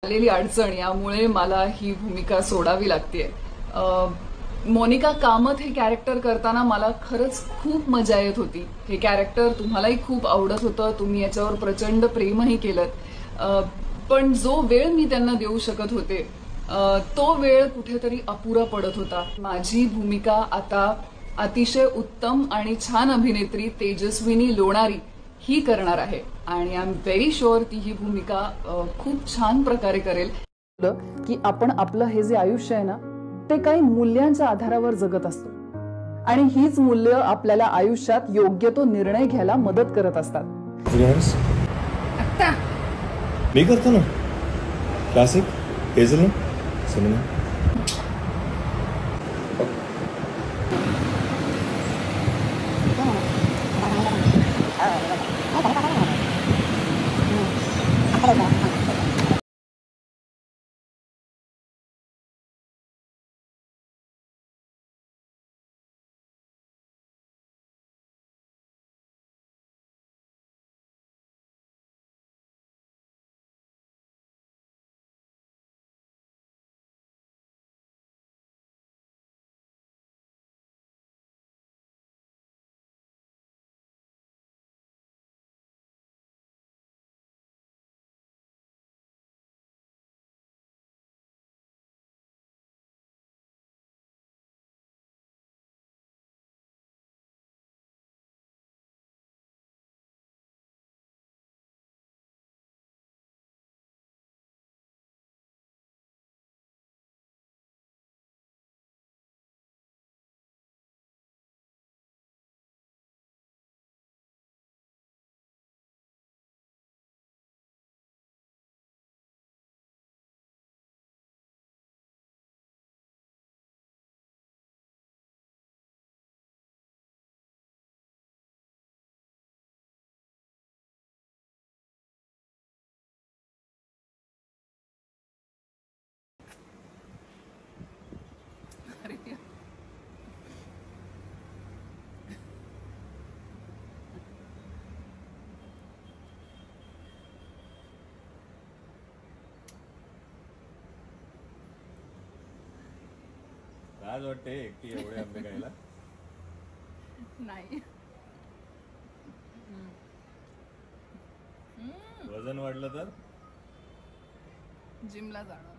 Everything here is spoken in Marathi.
आलेली अडचण यामुळे मला ही भूमिका सोडावी लागतेय. मोनिका कामत हे कॅरेक्टर करताना मला खरंच खूप मजा येत होती. हे कॅरेक्टर तुम्हालाही खूप आवडत होतं, तुम्ही याच्यावर प्रचंड प्रेमही केलं. पण जो वेळ मी त्यांना देऊ शकत होते तो वेळ कुठेतरी अपुरा पडत होता. माझी भूमिका आता अतिशय उत्तम आणि छान अभिनेत्री तेजस्विनी लोणारी ही करणार आहे आणि आय एम व्हेरी शुअर ती ही भूमिका खूप छान प्रकारे करेल. की आपण आपलं हे जे आयुष्य आहे ना ते काही मूल्यांच्या आधारावर जगत असतो आणि हीच मूल्य आपल्याला आयुष्यात योग्य तो निर्णय घ्यायला मदत करत असतात. आत्ता मी करतो ना क्लासिक हेझलनट सिनेमा. आज वाटते एकटी एवढे आंबे खायला नाही. वजन वाढलं तर जिमला जाणार.